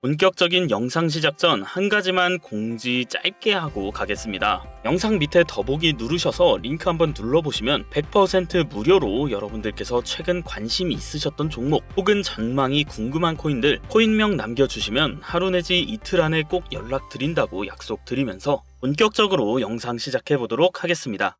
본격적인 영상 시작 전 한 가지만 공지 짧게 하고 가겠습니다. 영상 밑에 더보기 누르셔서 링크 한번 눌러보시면 100% 무료로 여러분들께서 최근 관심이 있으셨던 종목 혹은 전망이 궁금한 코인들 코인명 남겨주시면 하루 내지 이틀 안에 꼭 연락드린다고 약속드리면서 본격적으로 영상 시작해보도록 하겠습니다.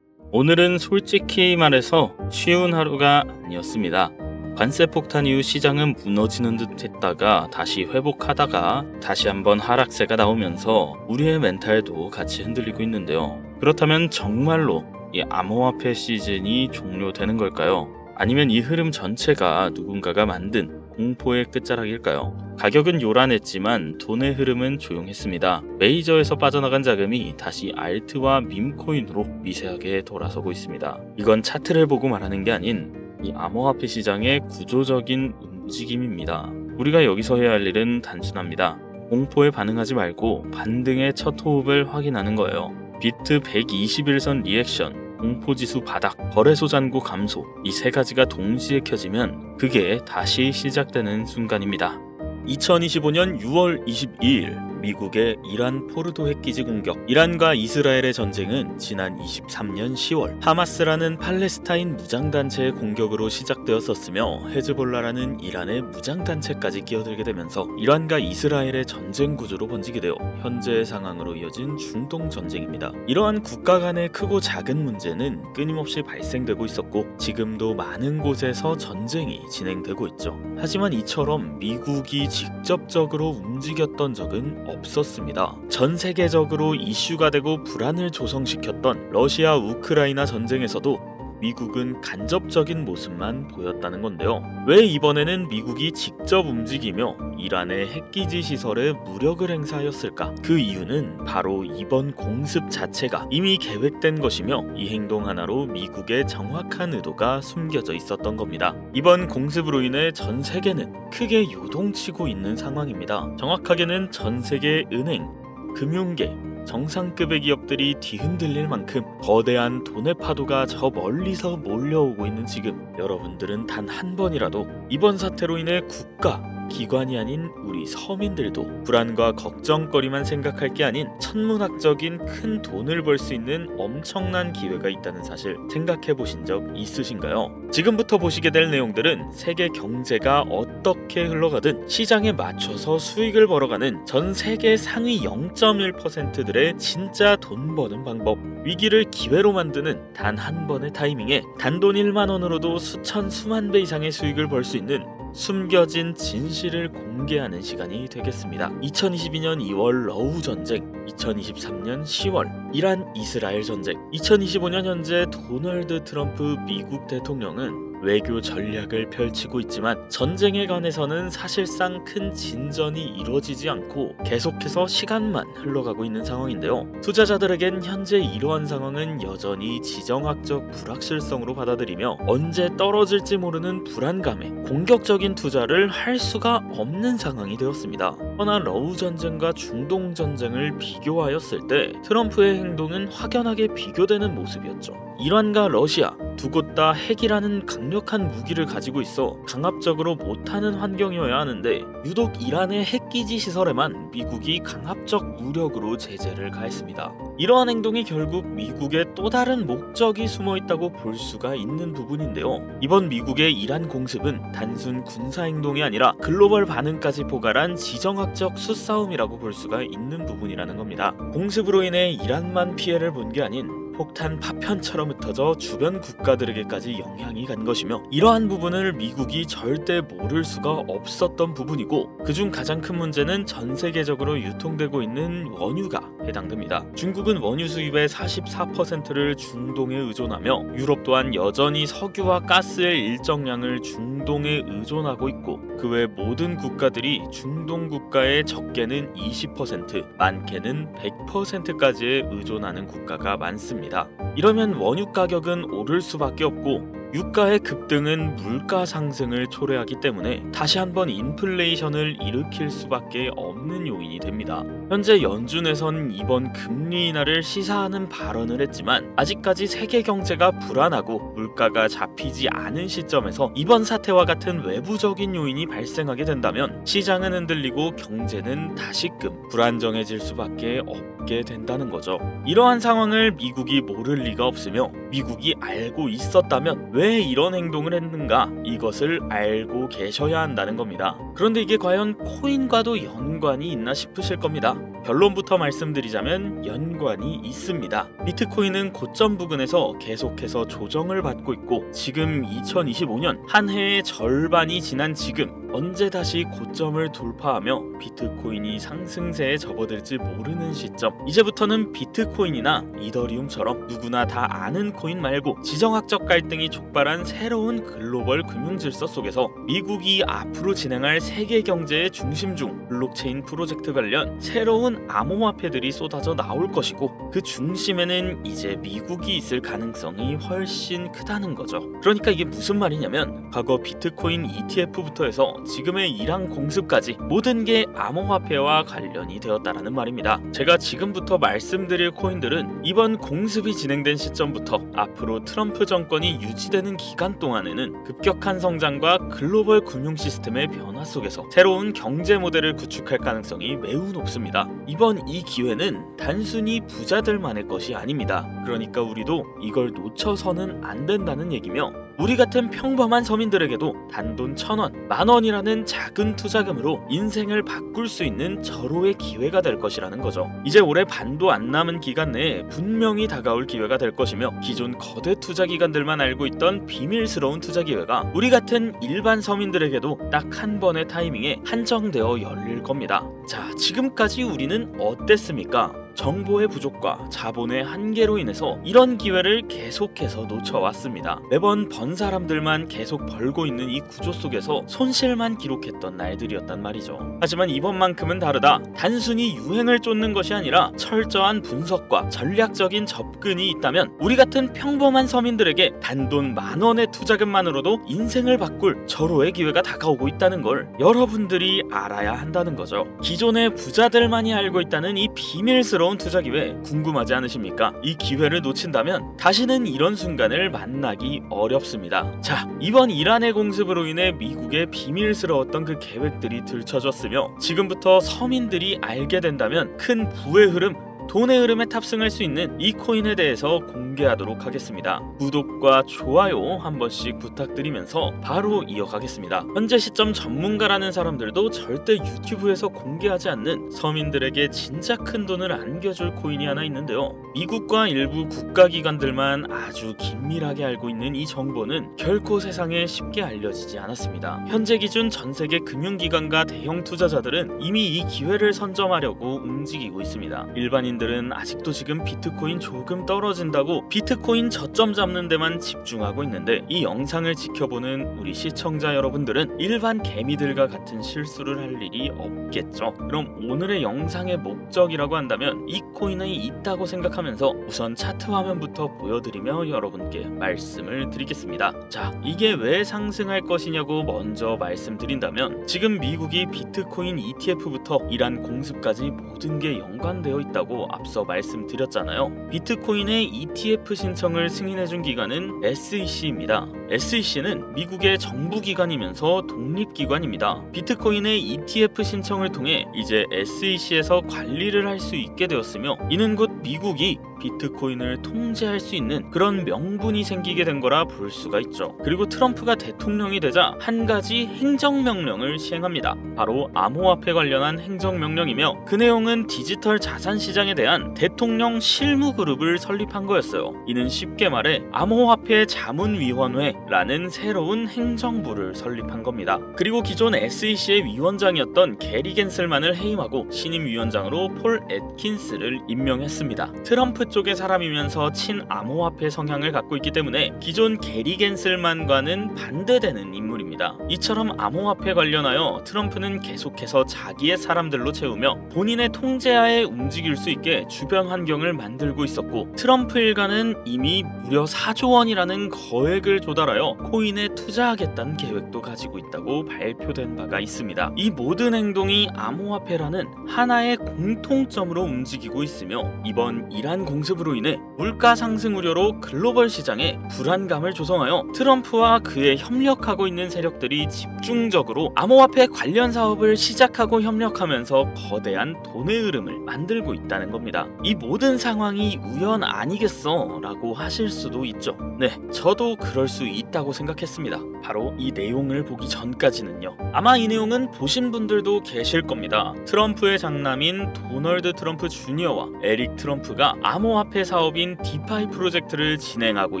오늘은 솔직히 말해서 쉬운 하루가 아니었습니다. 관세 폭탄 이후 시장은 무너지는 듯 했다가 다시 회복하다가 다시 한번 하락세가 나오면서 우리의 멘탈도 같이 흔들리고 있는데요. 그렇다면 정말로 이 암호화폐 시즌이 종료되는 걸까요? 아니면 이 흐름 전체가 누군가가 만든 공포의 끝자락일까요? 가격은 요란했지만 돈의 흐름은 조용했습니다. 메이저에서 빠져나간 자금이 다시 알트와 밈코인으로 미세하게 돌아서고 있습니다. 이건 차트를 보고 말하는 게 아닌 이 암호화폐 시장의 구조적인 움직임입니다. 우리가 여기서 해야 할 일은 단순합니다. 공포에 반응하지 말고 반등의 첫 호흡을 확인하는 거예요. 비트 121선 리액션, 공포지수 바닥, 거래소 잔고 감소, 이 세 가지가 동시에 켜지면 그게 다시 시작되는 순간입니다. 2025년 6월 22일 미국의 이란 포르도 핵기지 공격. 이란과 이스라엘의 전쟁은 지난 23년 10월 하마스라는 팔레스타인 무장단체의 공격으로 시작되었었으며 헤즈볼라라는 이란의 무장단체까지 끼어들게 되면서 이란과 이스라엘의 전쟁 구조로 번지게 되어 현재의 상황으로 이어진 중동 전쟁입니다. 이러한 국가 간의 크고 작은 문제는 끊임없이 발생되고 있었고 지금도 많은 곳에서 전쟁이 진행되고 있죠. 하지만 이처럼 미국이 직접적으로 움직였던 적은 없었습니다. 전 세계적으로 이슈가 되고 불안을 조성시켰던 러시아 우크라이나 전쟁에서도 미국은 간접적인 모습만 보였다는 건데요. 왜 이번에는 미국이 직접 움직이며 이란의 핵기지 시설에 무력을 행사하였을까? 그 이유는 바로 이번 공습 자체가 이미 계획된 것이며 이 행동 하나로 미국의 정확한 의도가 숨겨져 있었던 겁니다. 이번 공습으로 인해 전 세계는 크게 요동치고 있는 상황입니다. 정확하게는 전 세계 은행, 금융계, 정상급의 기업들이 뒤흔들릴 만큼 거대한 돈의 파도가 저 멀리서 몰려오고 있는 지금 여러분들은 단 한 번이라도 이번 사태로 인해 국가, 기관이 아닌 우리 서민들도 불안과 걱정거리만 생각할 게 아닌 천문학적인 큰 돈을 벌 수 있는 엄청난 기회가 있다는 사실 생각해 보신 적 있으신가요? 지금부터 보시게 될 내용들은 세계 경제가 어떻게 흘러가든 시장에 맞춰서 수익을 벌어가는 전 세계 상위 0.1%들의 진짜 돈 버는 방법, 위기를 기회로 만드는 단 한 번의 타이밍에 단돈 1만 원으로도 수천 수만 배 이상의 수익을 벌 수 있는 숨겨진 진실을 공개하는 시간이 되겠습니다. 2022년 2월 러우 전쟁, 2023년 10월 이란 이스라엘 전쟁, 2025년 현재 도널드 트럼프 미국 대통령은 외교 전략을 펼치고 있지만 전쟁에 관해서는 사실상 큰 진전이 이루어지지 않고 계속해서 시간만 흘러가고 있는 상황인데요. 투자자들에겐 현재 이러한 상황은 여전히 지정학적 불확실성으로 받아들이며 언제 떨어질지 모르는 불안감에 공격적인 투자를 할 수가 없는 상황이 되었습니다. 허나 러우 전쟁과 중동 전쟁을 비교하였을 때 트럼프의 행동은 확연하게 비교되는 모습이었죠. 이란과 러시아 두 곳 다 핵이라는 강력한 무기를 가지고 있어 강압적으로 못하는 환경이어야 하는데 유독 이란의 핵기지 시설에만 미국이 강압적 무력으로 제재를 가했습니다. 이러한 행동이 결국 미국의 또 다른 목적이 숨어있다고 볼 수가 있는 부분인데요. 이번 미국의 이란 공습은 단순 군사행동이 아니라 글로벌 반응까지 포괄한 지정학적 수싸움이라고 볼 수가 있는 부분이라는 겁니다. 공습으로 인해 이란만 피해를 본 게 아닌 폭탄 파편처럼 흩어져 주변 국가들에게까지 영향이 간 것이며 이러한 부분을 미국이 절대 모를 수가 없었던 부분이고 그중 가장 큰 문제는 전 세계적으로 유통되고 있는 원유가 해당됩니다. 중국은 원유 수입의 44%를 중동에 의존하며 유럽 또한 여전히 석유와 가스의 일정량을 중동에 의존하고 있고 그 외 모든 국가들이 중동 국가의 적게는 20%, 많게는 100%까지에 의존하는 국가가 많습니다. 이러면 원유 가격은 오를 수밖에 없고 유가의 급등은 물가 상승을 초래하기 때문에 다시 한번 인플레이션을 일으킬 수밖에 없는 요인이 됩니다. 현재 연준에선 이번 금리 인하를 시사하는 발언을 했지만 아직까지 세계 경제가 불안하고 물가가 잡히지 않은 시점에서 이번 사태와 같은 외부적인 요인이 발생하게 된다면 시장은 흔들리고 경제는 다시금 불안정해질 수밖에 없게 된다는 거죠. 이러한 상황을 미국이 모를 리가 없으며 미국이 알고 있었다면 왜 이런 행동을 했는가, 이것을 알고 계셔야 한다는 겁니다. 그런데 이게 과연 코인과도 연관이 있나 싶으실 겁니다. 결론부터 말씀드리자면 연관이 있습니다. 비트코인은 고점 부근에서 계속해서 조정을 받고 있고 지금 2025년 한 해의 절반이 지난 지금 언제 다시 고점을 돌파하며 비트코인이 상승세에 접어들지 모르는 시점, 이제부터는 비트코인이나 이더리움처럼 누구나 다 아는 코인 말고 지정학적 갈등이 촉발한 새로운 글로벌 금융 질서 속에서 미국이 앞으로 진행할 세계 경제의 중심 중 블록체인 프로젝트 관련 새로운 암호화폐들이 쏟아져 나올 것이고 그 중심에는 이제 미국이 있을 가능성이 훨씬 크다는 거죠. 그러니까 이게 무슨 말이냐면 과거 비트코인 ETF부터 해서 지금의 이란 공습까지 모든 게 암호화폐와 관련이 되었다라는 말입니다. 제가 지금부터 말씀드릴 코인들은 이번 공습이 진행된 시점부터 앞으로 트럼프 정권이 유지되는 기간 동안에는 급격한 성장과 글로벌 금융 시스템의 변화 속에서 새로운 경제 모델을 구축할 가능성이 매우 높습니다. 이번 이 기회는 단순히 부자들만의 것이 아닙니다. 그러니까 우리도 이걸 놓쳐서는 안 된다는 얘기며 우리 같은 평범한 서민들에게도 단돈 1,000원, 10,000원이라는 작은 투자금으로 인생을 바꿀 수 있는 절호의 기회가 될 것이라는 거죠. 이제 올해 반도 안 남은 기간 내에 분명히 다가올 기회가 될 것이며 기존 거대 투자 기관들만 알고 있던 비밀스러운 투자 기회가 우리 같은 일반 서민들에게도 딱 한 번의 타이밍에 한정되어 열릴 겁니다. 자, 지금까지 우리는 어땠습니까? 정보의 부족과 자본의 한계로 인해서 이런 기회를 계속해서 놓쳐왔습니다. 매번 번 사람들만 계속 벌고 있는 이 구조 속에서 손실만 기록했던 날들이었단 말이죠. 하지만 이번만큼은 다르다. 단순히 유행을 쫓는 것이 아니라 철저한 분석과 전략적인 접근이 있다면 우리 같은 평범한 서민들에게 단돈 10,000원의 투자금만으로도 인생을 바꿀 절호의 기회가 다가오고 있다는 걸 여러분들이 알아야 한다는 거죠. 기존의 부자들만이 알고 있다는 이 비밀스러운 투자 기회 궁금하지 않으십니까? 이 기회를 놓친다면 다시는 이런 순간을 만나기 어렵습니다. 자, 이번 이란의 공습으로 인해 미국의 비밀스러웠던 그 계획들이 들춰졌으며 지금부터 서민들이 알게 된다면 큰 부의 흐름, 돈의 흐름에 탑승할 수 있는 이 코인에 대해서 공개하도록 하겠습니다. 구독과 좋아요 한 번씩 부탁드리면서 바로 이어가겠습니다. 현재 시점 전문가라는 사람들도 절대 유튜브에서 공개하지 않는 서민들에게 진짜 큰 돈을 안겨줄 코인이 하나 있는데요. 미국과 일부 국가기관들만 아주 긴밀하게 알고 있는 이 정보는 결코 세상에 쉽게 알려지지 않았습니다. 현재 기준 전세계 금융기관과 대형 투자자들은 이미 이 기회를 선점하려고 움직이고 있습니다. 일반인들은 아직도 지금 비트코인 조금 떨어진다고 비트코인 저점 잡는 데만 집중하고 있는데 이 영상을 지켜보는 우리 시청자 여러분들은 일반 개미들과 같은 실수를 할 일이 없겠죠. 그럼 오늘의 영상의 목적이라고 한다면 이 코인이 있다고 생각하면서 우선 차트 화면부터 보여드리며 여러분께 말씀을 드리겠습니다. 자, 이게 왜 상승할 것이냐고 먼저 말씀드린다면 지금 미국이 비트코인 ETF부터 이란 공습까지 모든 게 연관되어 있다고 앞서 말씀드렸잖아요. 비트코인의 ETF 신청을 승인해준 기관은 SEC입니다. SEC는 미국의 정부기관이면서 독립기관입니다. 비트코인의 ETF 신청을 통해 이제 SEC에서 관리를 할 수 있게 되었으며 이는 곧 미국이 비트코인을 통제할 수 있는 그런 명분이 생기게 된 거라 볼 수가 있죠. 그리고 트럼프가 대통령이 되자 한 가지 행정명령을 시행합니다. 바로 암호화폐 관련한 행정명령이며 그 내용은 디지털 자산 시장에 대한 대통령 실무그룹을 설립한 거였어요. 이는 쉽게 말해 암호화폐 자문위원회라는 새로운 행정부를 설립한 겁니다. 그리고 기존 SEC의 위원장이었던 게리 겐슬만을 해임하고 신임 위원장으로 폴 애킨스를 임명했습니다. 트럼프 쪽의 사람이면서 친암호화폐 성향을 갖고 있기 때문에 기존 게리 겐슬만과는 반대되는 인물입니다. 이처럼 암호화폐 관련하여 트럼프는 계속해서 자기의 사람들로 채우며 본인의 통제하에 움직일 수 있게 함께 주변 환경을 만들고 있었고, 트럼프 일가는 이미 무려 4조 원이라는 거액을 조달하여 코인에 투자하겠다는 계획도 가지고 있다고 발표된 바가 있습니다. 이 모든 행동이 암호화폐라는 하나의 공통점으로 움직이고 있으며, 이번 이란 공습으로 인해 물가 상승 우려로 글로벌 시장에 불안감을 조성하여 트럼프와 그에 협력하고 있는 세력들이 집중적으로 암호화폐 관련 사업을 시작하고 협력하면서 거대한 돈의 흐름을 만들고 있다는 겁니다. 이 모든 상황이 우연 아니겠어? 라고 하실 수도 있죠. 네, 저도 그럴 수 있다고 생각했습니다. 바로 이 내용을 보기 전까지는요. 아마 이 내용은 보신 분들도 계실 겁니다. 트럼프의 장남인 도널드 트럼프 주니어와 에릭 트럼프가 암호화폐 사업인 디파이 프로젝트를 진행하고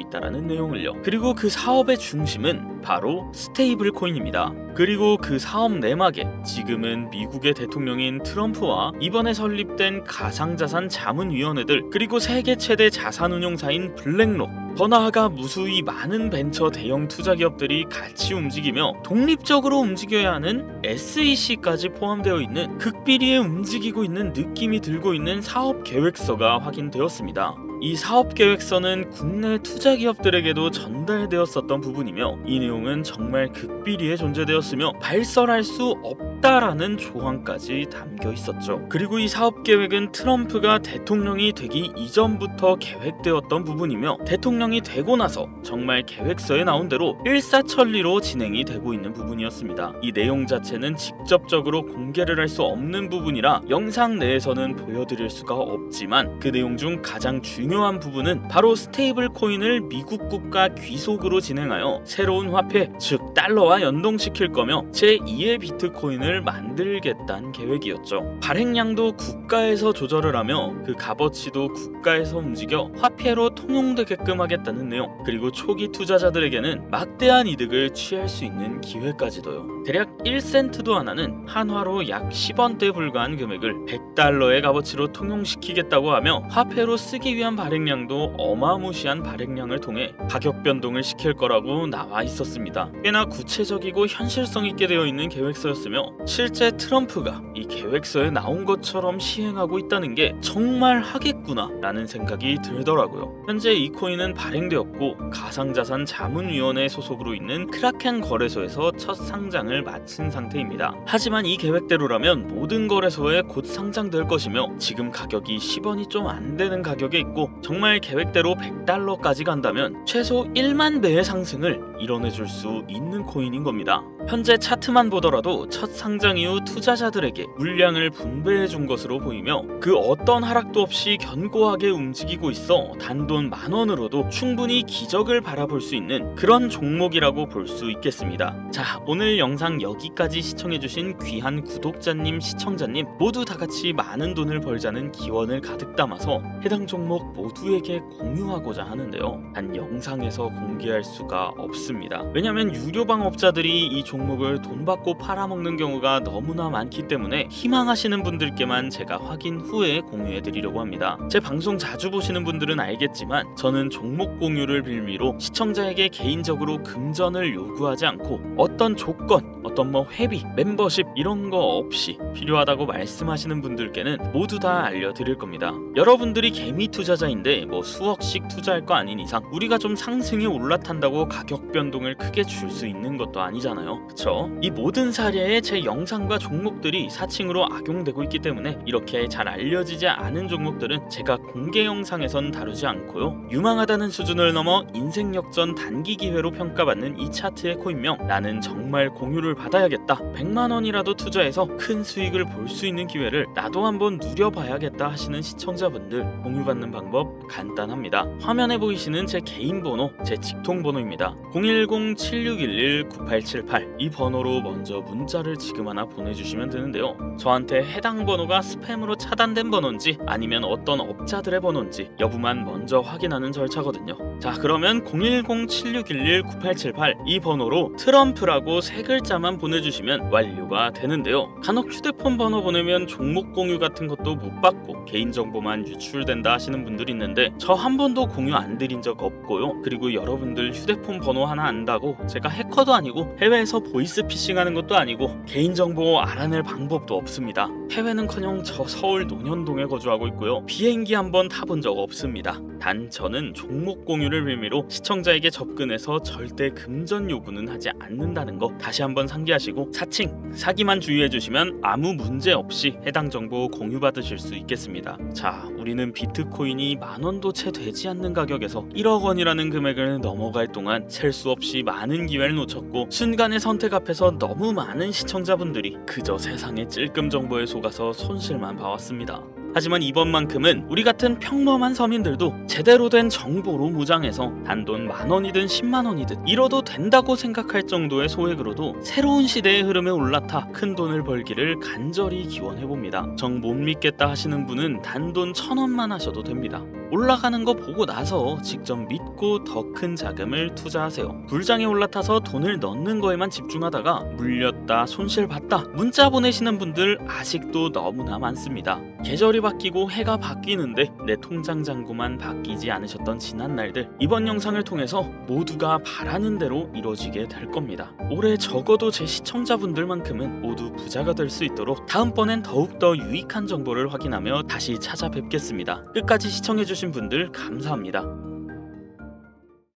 있다는 내용을요. 그리고 그 사업의 중심은 바로 스테이블 코인입니다. 그리고 그 사업 내막에 지금은 미국의 대통령인 트럼프와 이번에 설립된 가상자산 자문위원회들, 그리고 세계 최대 자산운용사인 블랙록, 더 나아가 무수히 많은 벤처 대형 투자기업들이 같이 움직이며 독립적으로 움직여야 하는 SEC까지 포함되어 있는, 극비리에 움직이고 있는 느낌이 들고 있는 사업계획서가 확인되었습니다. 이 사업계획서는 국내 투자기업들에게도 전달되었었던 부분이며, 이 내용은 정말 극비리에 존재되었으며 발설할 수 없다라는 조항까지 담겨 있었죠. 그리고 이 사업계획은 트럼프가 대통령이 되기 이전부터 계획되었던 부분이며, 대통령이 되고 나서 정말 계획서에 나온 대로 일사천리로 진행이 되고 있는 부분이었습니다. 이 내용 자체는 직접적으로 공개를 할 수 없는 부분이라 영상 내에서는 보여드릴 수가 없지만, 그 내용 중 가장 중요한 부분은 바로 스테이블 코인을 미국 국가 귀속으로 진행하여 새로운 화폐, 즉 달러와 연동시킬 거며 제2의 비트코인을 만들겠다는 계획이었죠. 발행량도 국가에서 조절을 하며 그 값어치도 국가에서 움직여 화폐로 통용되게끔 하겠다는 내용, 그리고 초기 투자자들에게는 막대한 이득을 취할 수 있는 기회까지도요. 대략 1센트도 안 하는 한화로 약 10원대에 불과한 금액을 100달러의 값어치로 통용시키겠다고 하며, 화폐로 쓰기 위한 발행량도 어마무시한 발행량을 통해 가격 변동을 시킬 거라고 나와 있었습니다. 꽤나 구체적이고 현실성 있게 되어 있는 계획서였으며, 실제 트럼프가 이 계획서에 나온 것처럼 시행하고 있다는 게 정말 하겠구나 라는 생각이 들더라고요. 현재 이 코인은 발행되었고, 가상자산 자문위원회 소속으로 있는 크라켄 거래소에서 첫 상장을 마친 상태입니다. 하지만 이 계획대로라면 모든 거래소에 곧 상장될 것이며, 지금 가격이 10원이 좀 안 되는 가격에 있고, 정말 계획대로 100달러까지 간다면 최소 1만 배의 상승을 이뤄내줄 수 있는 코인인 겁니다. 현재 차트만 보더라도 첫 상장 이후 투자자들에게 물량을 분배해 준 것으로 보이며, 그 어떤 하락도 없이 견고하게 움직이고 있어 단돈 10,000원으로도 충분히 기적을 바라볼 수 있는 그런 종목이라고 볼 수 있겠습니다. 자, 오늘 영상 여기까지 시청해주신 귀한 구독자님, 시청자님 모두 다같이 많은 돈을 벌자는 기원을 가득 담아서 해당 종목 모두에게 공유하고자 하는데요. 단 영상에서 공개할 수가 없습니다. 왜냐면 유료방업자들이 이 종목을 돈 받고 팔아먹는 경우가 너무나 많기 때문에 희망하시는 분들께만 제가 확인 후에 공유해드리려고 합니다. 제 방송 자주 보시는 분들은 알겠지만, 저는 종목 공유를 빌미로 시청자에게 개인적으로 금전을 요구하지 않고 어떤 조건, 어떤 회비, 멤버십 이런 거 없이 필요하다고 말씀하시는 분들께는 모두 다 알려드릴 겁니다. 여러분들이 개미 투자자인데 수억씩 투자할 거 아닌 이상 우리가 좀 상승에 올라탄다고 가격 변동을 크게 줄 수 있는 것도 아니잖아요. 그쵸? 이 모든 사례에 제 영상과 종목들이 사칭으로 악용되고 있기 때문에 이렇게 잘 알려지지 않은 종목들은 제가 공개 영상에선 다루지 않고요. 유망하다는 수준을 넘어 인생 역전 단기 기회로 평가받는 이 차트의 코인명, 나는 정말 공유를 받아야겠다, 100만원이라도 투자해서 큰 수익을 볼 수 있는 기회를 나도 한번 누려봐야겠다 하시는 시청자분들, 공유받는 방법 간단합니다. 화면에 보이시는 제 개인 번호, 제 직통 번호입니다. 010-7611-9878 이 번호로 먼저 문자를 지금 하나 보내주시면 되는데요. 저한테 해당 번호가 스팸으로 차단된 번호인지 아니면 어떤 업자들의 번호인지 여부만 먼저 확인하는 절차거든요. 자, 그러면 010-7611-9878 이 번호로 트럼프라고 3글자만 보내주시면 완료가 되는데요. 간혹 휴대폰 번호 보내면 종목 공유 같은 것도 못 받고 개인정보만 유출된다 하시는 분들이 있는데, 저 한 번도 공유 안 드린 적 없고요. 그리고 여러분들 휴대폰 번호 하나 안다고 제가 해커도 아니고 해외에서 보이스피싱하는 것도 아니고 개인정보 알아낼 방법도 없습니다. 해외는커녕 저 서울 논현동에 거주하고 있고요. 비행기 한번 타본 적 없습니다. 단 저는 종목 공유를 빌미로 시청자에게 접근해서 절대 금전 요구는 하지 않는다는 거 다시 한번 상기하시고 사칭, 사기만 주의해주시면 아무 문제 없이 해당 정보 공유받으실 수 있겠습니다. 자, 우리는 비트코인이 만원도 채 되지 않는 가격에서 1억 원이라는 금액을 넘어갈 동안 셀 수 없이 많은 기회를 놓쳤고 순간의 선택 앞에서 너무 많은 시청자분들이 그저 세상의 찔끔 정보에 속아서 손실만 봐왔습니다. 하지만 이번만큼은 우리 같은 평범한 서민들도 제대로 된 정보로 무장해서 단돈 만원이든 10만원이든 잃어도 된다고 생각할 정도의 소액으로도 새로운 시대의 흐름에 올라타 큰 돈을 벌기를 간절히 기원해봅니다. 정 못 믿겠다 하시는 분은 단돈 1000원만 하셔도 됩니다. 올라가는 거 보고 나서 직접 믿고 더 큰 자금을 투자하세요. 불장에 올라타서 돈을 넣는 거에만 집중하다가 물렸다, 손실봤다 문자 보내시는 분들 아직도 너무나 많습니다. 계절이 바뀌고 해가 바뀌는데 내 통장 잔고만 바뀌지 않으셨던 지난 날들, 이번 영상을 통해서 모두가 바라는 대로 이루어지게 될 겁니다. 올해 적어도 제 시청자분들만큼은 모두 부자가 될 수 있도록 다음번엔 더욱더 유익한 정보를 확인하며 다시 찾아뵙겠습니다. 끝까지 시청해주신 분들 감사합니다.